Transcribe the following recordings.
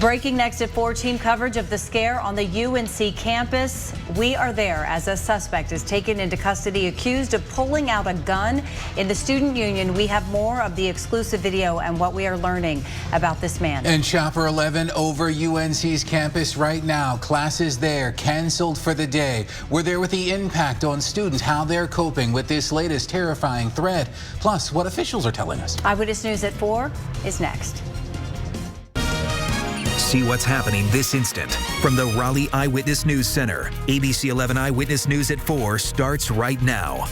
Breaking next at 4, team coverage of the scare on the UNC campus. We are there as a suspect is taken into custody accused of pulling out a gun in the student union. We have more of the exclusive video and what we are learning about this man. And Chapter 11 over UNC's campus right now. Classes there canceled for the day. We're there with the impact on students, how they're coping with this latest terrifying threat, plus what officials are telling us. Eyewitness News at 4 is next. See what's happening this instant from the Raleigh Eyewitness News Center. ABC 11 Eyewitness News at 4 starts right now.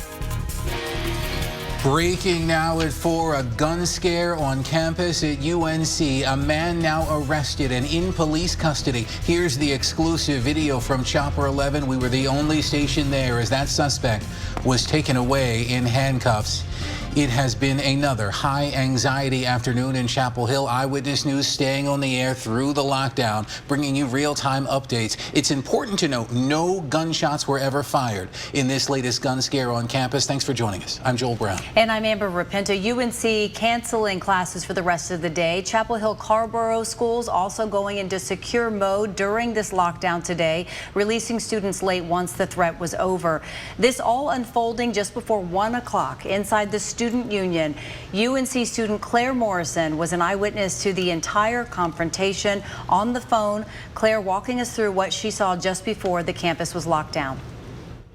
Breaking now at 4, a gun scare on campus at UNC. A man now arrested and in police custody. Here's the exclusive video from Chopper 11. We were the only station there as that suspect was taken away in handcuffs. It has been another high anxiety afternoon in Chapel Hill. Eyewitness News staying on the air through the lockdown, bringing you real-time updates. It's important to note no gunshots were ever fired in this latest gun scare on campus. Thanks for joining us. I'm Joel Brown. And I'm Amber Rapenta. UNC canceling classes for the rest of the day. Chapel Hill Carborough schools also going into secure mode during this lockdown today, releasing students late once the threat was over. This all unfolding just before 1 o'clock inside the student union. UNC student Claire Morrison was an eyewitness to the entire confrontation on the phone. Claire walking us through what she saw just before the campus was locked down.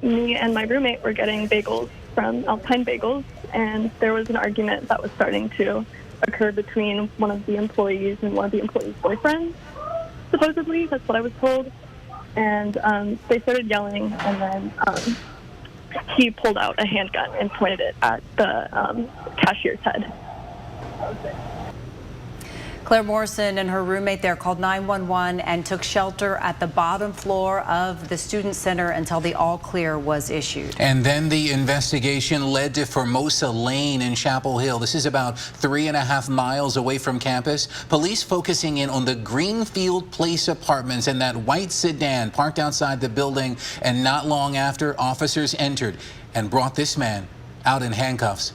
Me and my roommate were getting bagels from Alpine Bagels, and there was an argument that was starting to occur between one of the employees and one of the employees' boyfriends, supposedly. That's what I was told. And they started yelling, and then he pulled out a handgun and pointed it at the cashier's head. Claire Morrison and her roommate there called 911 and took shelter at the bottom floor of the student center until the all clear was issued. And then the investigation led to Formosa Lane in Chapel Hill. This is about 3.5 miles away from campus. Police focusing in on the Greenfield Place apartments and that white sedan parked outside the building. And not long after, officers entered and brought this man out in handcuffs.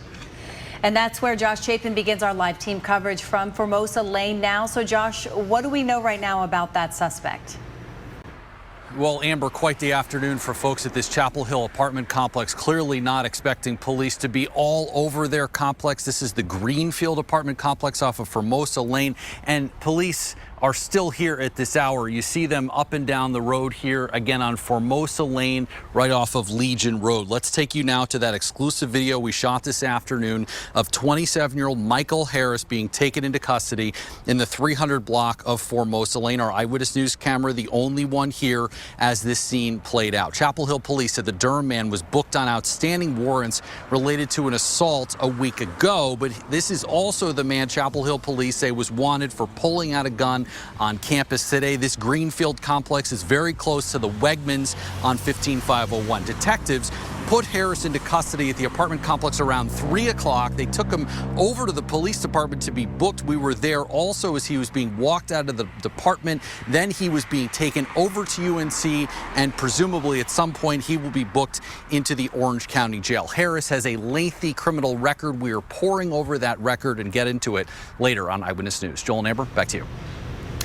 And that's where Josh Chapin begins our live team coverage from Formosa Lane now. So, Josh, what do we know right now about that suspect? Well, Amber, quite the afternoon for folks at this Chapel Hill apartment complex. Clearly not expecting police to be all over their complex. This is the Greenfield apartment complex off of Formosa Lane, and police are still here at this hour. You see them up and down the road here again on Formosa Lane right off of Legion Road. Let's take you now to that exclusive video we shot this afternoon of 27-year-old Michael Harris being taken into custody in the 300 block of Formosa Lane. Our Eyewitness News camera, the only one here as this scene played out. Chapel Hill police said the Durham man was booked on outstanding warrants related to an assault a week ago, but this is also the man Chapel Hill police say was wanted for pulling out a gun on campus today. This Greenfield complex is very close to the Wegmans on 15501. Detectives put Harris into custody at the apartment complex around 3 o'clock. They took him over to the police department to be booked. We were there also as he was being walked out of the department. Then he was being taken over to UNC, and presumably at some point he will be booked into the Orange County Jail. Harris has a lengthy criminal record. We are pouring over that record and get into it later on Eyewitness News. Joel and Amber, back to you.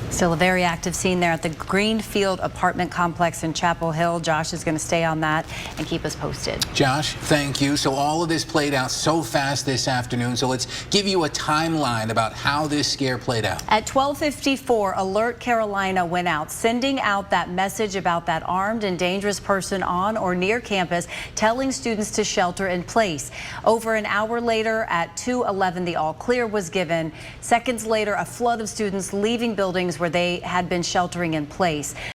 Still a very active scene there at the Greenfield apartment complex in Chapel Hill. Josh is going to stay on that and keep us posted. Josh, thank you. So all of this played out so fast this afternoon. So let's give you a timeline about how this scare played out. At 12:54, Alert Carolina went out, sending out that message about that armed and dangerous person on or near campus, telling students to shelter in place. Over an hour later, at 2:11, the all clear was given. Seconds later, a flood of students leaving buildings where they had been sheltering in place.